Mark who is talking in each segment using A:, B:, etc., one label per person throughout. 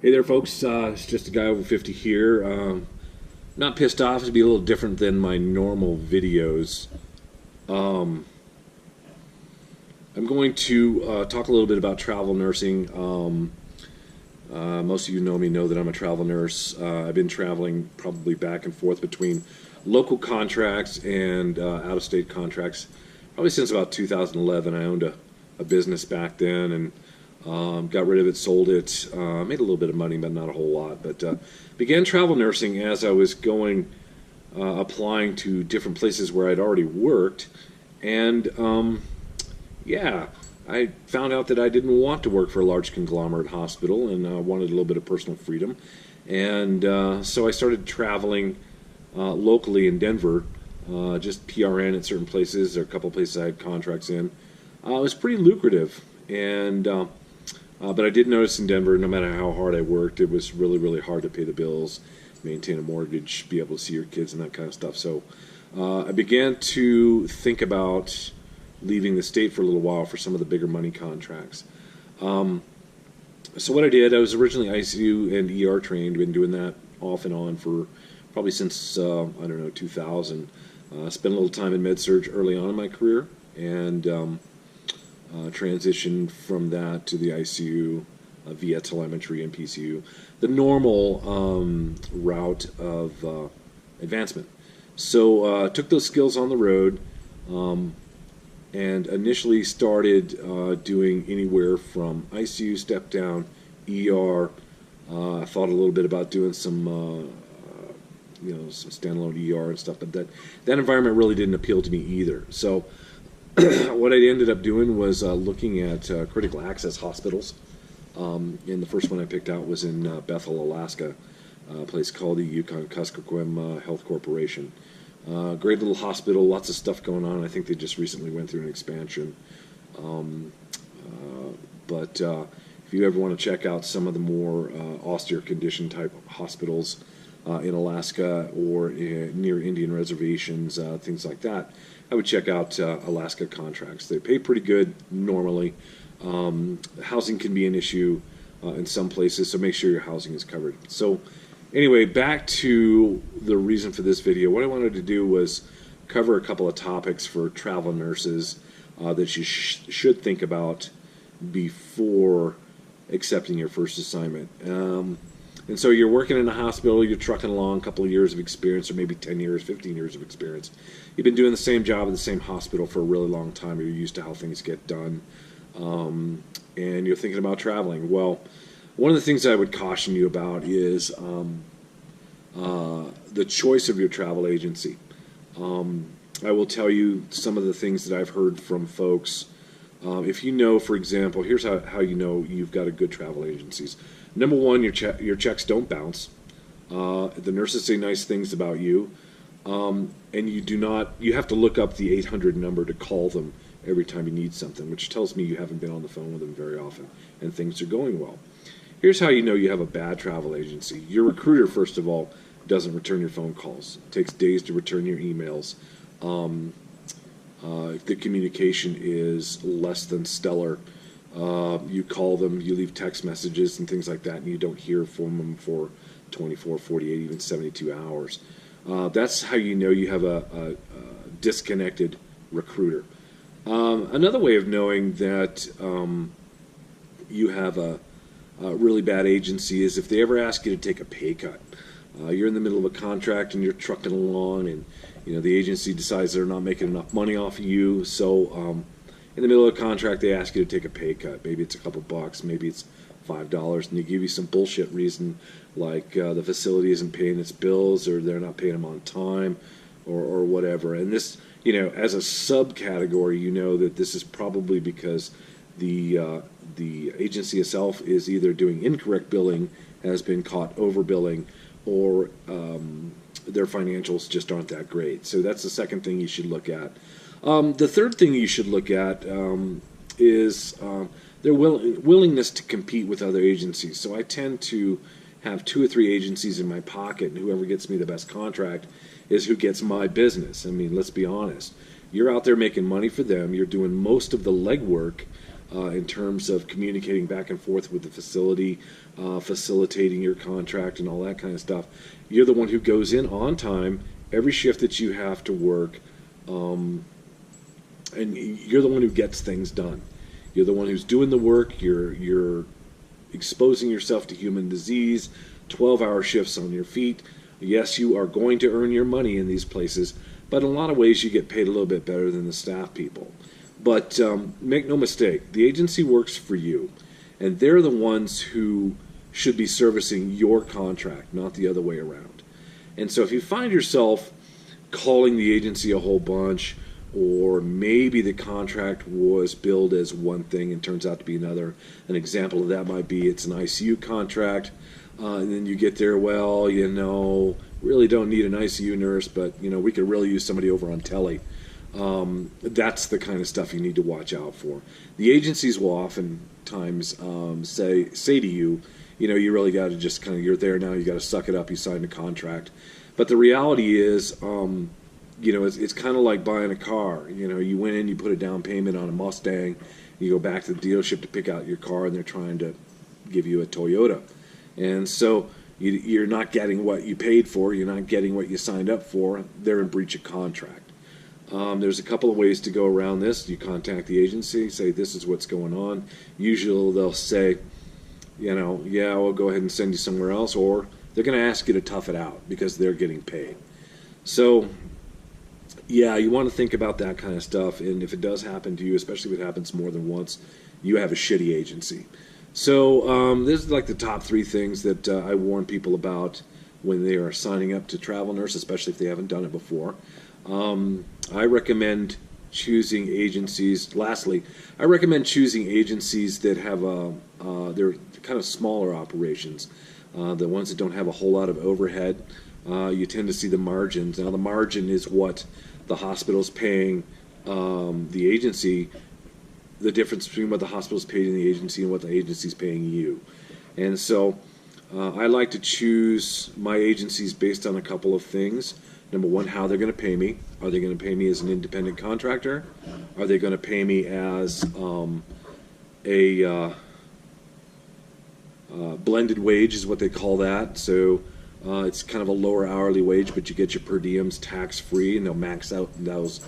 A: Hey there, folks. It's just a guy over 50 here. Not pissed off. To be a little different than my normal videos. Um, I'm going to talk a little bit about travel nursing. Most of you know that I'm a travel nurse. I've been traveling probably back and forth between local contracts and out-of-state contracts probably since about 2011. I owned a business back then and got rid of it, sold it, made a little bit of money, but not a whole lot. But began travel nursing as I was going, applying to different places where I'd already worked. And yeah, I found out that I didn't want to work for a large conglomerate hospital and wanted a little bit of personal freedom. And so I started traveling locally in Denver, just PRN at certain places. There are a couple places I had contracts in. It was pretty lucrative. And but I did notice in Denver, no matter how hard I worked, it was really, really hard to pay the bills, maintain a mortgage, be able to see your kids and that kind of stuff. So I began to think about leaving the state for a little while for some of the bigger money contracts. So what I did, I was originally ICU and ER trained, been doing that off and on for probably since, I don't know, 2000. Spent a little time in med-surg early on in my career, and transitioned from that to the ICU via telemetry and PCU, the normal route of advancement. So took those skills on the road, and initially started doing anywhere from ICU step down, ER. I thought a little bit about doing some some standalone ER and stuff, but that environment really didn't appeal to me either. So what I ended up doing was looking at critical access hospitals. And the first one I picked out was in Bethel, Alaska, a place called the Yukon-Kuskokwim Health Corporation. Great little hospital, lots of stuff going on. I think they just recently went through an expansion. But if you ever want to check out some of the more austere condition type hospitals in Alaska or near Indian reservations, things like that, I would check out Alaska contracts. They pay pretty good normally. Housing can be an issue in some places, so make sure your housing is covered. So anyway, back to the reason for this video. What I wanted to do was cover a couple of topics for travel nurses that you should think about before accepting your first assignment. And so you're working in a hospital, you're trucking along, a couple of years of experience, or maybe 10 years, 15 years of experience. You've been doing the same job at the same hospital for a really long time. You're used to how things get done. And you're thinking about traveling. Well, one of the things I would caution you about is the choice of your travel agency. I will tell you some of the things that I've heard from folks. If you know, for example, here's how you know you've got a good travel agencies. Number one, your checks don't bounce. The nurses say nice things about you, and you have to look up the 800 number to call them every time you need something, which tells me you haven't been on the phone with them very often and things are going well. Here's how you know you have a bad travel agency. Your recruiter, first of all, doesn't return your phone calls. It takes days to return your emails. If the communication is less than stellar, you call them, you leave text messages and things like that, and you don't hear from them for 24, 48, even 72 hours. That's how you know you have a disconnected recruiter. Another way of knowing that you have a really bad agency is if they ever ask you to take a pay cut. You're in the middle of a contract and you're trucking along, and the agency decides they're not making enough money off of you, so in the middle of a contract, they ask you to take a pay cut. Maybe it's a couple bucks, maybe it's $5, and they give you some bullshit reason like the facility isn't paying its bills, or they're not paying them on time, or whatever. And this, as a subcategory, that this is probably because the agency itself is either doing incorrect billing, has been caught overbilling, or their financials just aren't that great. So that's the second thing you should look at. The third thing you should look at is their willingness to compete with other agencies. So I tend to have 2 or 3 agencies in my pocket, and whoever gets me the best contract is who gets my business. I mean, let's be honest. You're out there making money for them. You're doing most of the legwork in terms of communicating back and forth with the facility, facilitating your contract and all that kind of stuff. You're the one who goes in on time every shift that you have to work, and you're the one who gets things done. You're the one who's doing the work. You're exposing yourself to human disease, 12-hour shifts on your feet. Yes, you are going to earn your money in these places, but in a lot of ways you get paid a little bit better than the staff people. But make no mistake, the agency works for you, and they're the ones who should be servicing your contract, not the other way around. And so if you find yourself calling the agency a whole bunch, or maybe the contract was billed as one thing and turns out to be another, an example of that might be it's an ICU contract, and then you get there, well, really don't need an ICU nurse, but, we could really use somebody over on telly. That's the kind of stuff you need to watch out for. The agencies will oftentimes say to you, you really got to just you're there now, you got to suck it up, you signed a contract. But the reality is, it's kind of like buying a car. You went in, you put a down payment on a Mustang, you go back to the dealership to pick out your car, and they're trying to give you a Toyota. And so you're not getting what you paid for, you're not getting what you signed up for, they're in breach of contract. There's a couple of ways to go around this. You contact the agency, say this is what's going on. Usually they'll say, yeah, we'll go ahead and send you somewhere else, or they're going to ask you to tough it out because they're getting paid. So, yeah, you want to think about that kind of stuff, and if it does happen to you, especially if it happens more than once, you have a shitty agency. So this is like the top 3 things that I warn people about when they are signing up to travel nurse, especially if they haven't done it before. I recommend choosing agencies. Lastly, I recommend choosing agencies that have they're kind of smaller operations, the ones that don't have a whole lot of overhead. You tend to see the margins. Now, the margin is what the hospital's paying the agency, the difference between what the hospital's paying the agency and what the agency's paying you. And so I like to choose my agencies based on a couple of things. Number one, how they're going to pay me. Are they going to pay me as an independent contractor? Are they going to pay me as a blended wage is what they call that. So it's kind of a lower hourly wage, but you get your per diems tax-free, and they'll max out those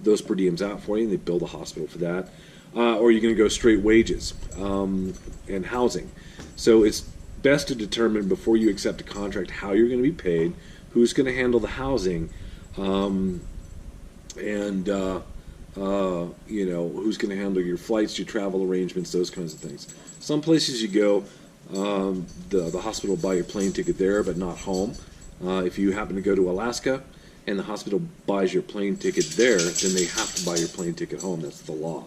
A: per diems out for you, and they bill the hospital for that. Or you're going to go straight wages and housing. So it's best to determine before you accept a contract how you're going to be paid, who's going to handle the housing, and who's going to handle your flights, your travel arrangements, those kinds of things. Some places you go, the hospital will buy your plane ticket there, but not home. If you happen to go to Alaska and the hospital buys your plane ticket there, then they have to buy your plane ticket home. That's the law.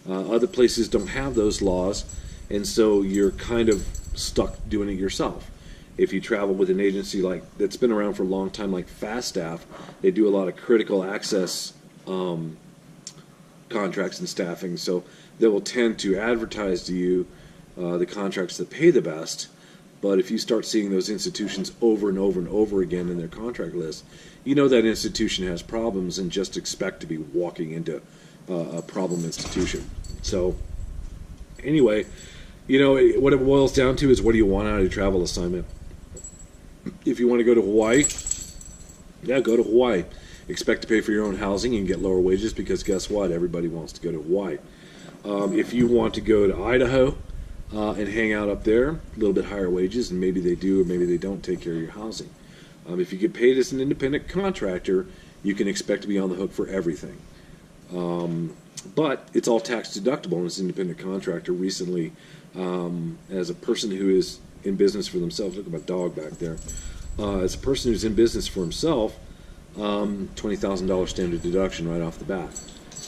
A: Other places don't have those laws, and so you're kind of stuck doing it yourself. If you travel with an agency that's been around for a long time, like Fast Staff, they do a lot of critical access contracts and staffing, so they will tend to advertise to you the contracts that pay the best. But if you start seeing those institutions over and over and over again in their contract list, you know that institution has problems, and just expect to be walking into a problem institution. So anyway, what it boils down to is, what do you want out of your travel assignment? If you want to go to Hawaii, yeah, go to Hawaii. Expect to pay for your own housing and get lower wages, because guess what? Everybody wants to go to Hawaii. If you want to go to Idaho and hang out up there, a little bit higher wages, and maybe they do or maybe they don't take care of your housing. If you get paid as an independent contractor, you can expect to be on the hook for everything. But it's all tax deductible, and as an independent contractor recently, as a person who is in business for themselves, look at my dog back there, as a person who's in business for himself, $20,000 standard deduction right off the bat.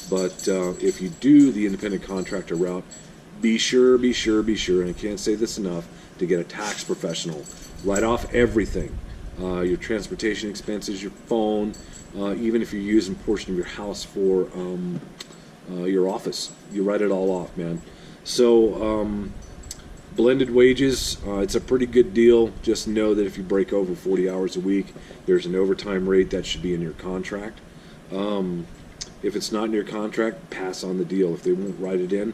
A: But if you do the independent contractor route, be sure, and I can't say this enough, to get a tax professional. Write off everything, your transportation expenses, your phone, even if you're using a portion of your house for your office. You write it all off, man. So blended wages, it's a pretty good deal. Just know that if you break over 40 hours a week, there's an overtime rate that should be in your contract. If it's not in your contract, pass on the deal. If they won't write it in,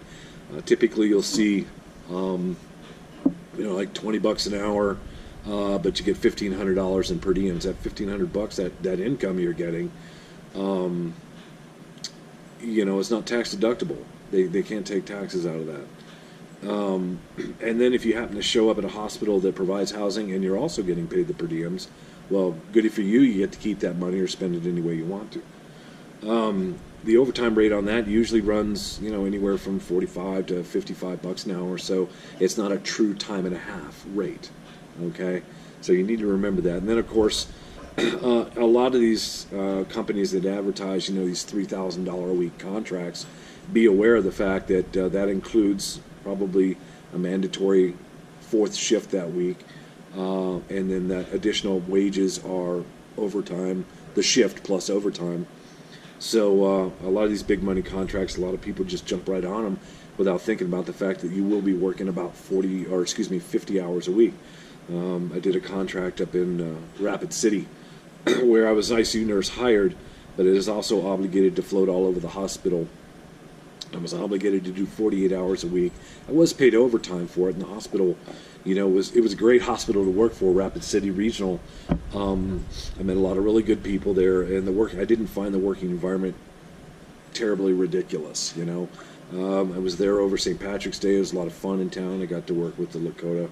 A: Typically, you'll see, like $20 an hour, but you get $1,500 in per diems. That $1,500, that income you're getting, it's not tax deductible. They can't take taxes out of that. And then if you happen to show up at a hospital that provides housing and you're also getting paid the per diems, well, goody for you. You get to keep that money or spend it any way you want to. The overtime rate on that usually runs, anywhere from 45 to $55 an hour. So it's not a true time and a half rate. Okay, so you need to remember that. And then, of course, a lot of these companies that advertise, these $3,000 a week contracts, be aware of the fact that that includes probably a mandatory fourth shift that week, and then that additional wages are overtime, the shift plus overtime. So a lot of these big money contracts, a lot of people just jump right on them without thinking about the fact that you will be working about 50 hours a week. I did a contract up in Rapid City where I was ICU nurse hired, but it is also obligated to float all over the hospital. I was obligated to do 48 hours a week. I was paid overtime for it, and the hospital, it was a great hospital to work for, Rapid City Regional. I met a lot of really good people there, and I didn't find the working environment terribly ridiculous. I was there over St. Patrick's Day. It was a lot of fun in town. I got to work with the Lakota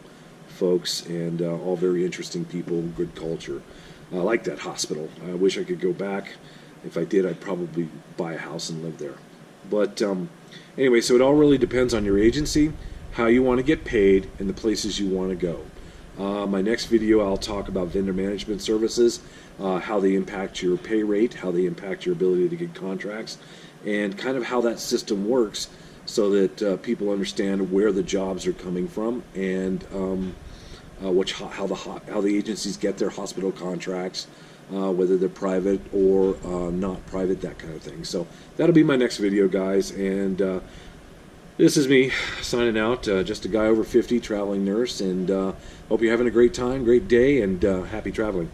A: folks, and all very interesting people, good culture. I like that hospital. I wish I could go back. If I did, I'd probably buy a house and live there. But anyway, so it all really depends on your agency, how you want to get paid, and the places you want to go. My next video, I'll talk about vendor management services, how they impact your pay rate, how they impact your ability to get contracts, and kind of how that system works so that people understand where the jobs are coming from and how the agencies get their hospital contracts, whether they're private or not private, that kind of thing. So that'll be my next video, guys, and this is me signing out, just a guy over 50, traveling nurse, and hope you're having a great time, great day, and happy traveling.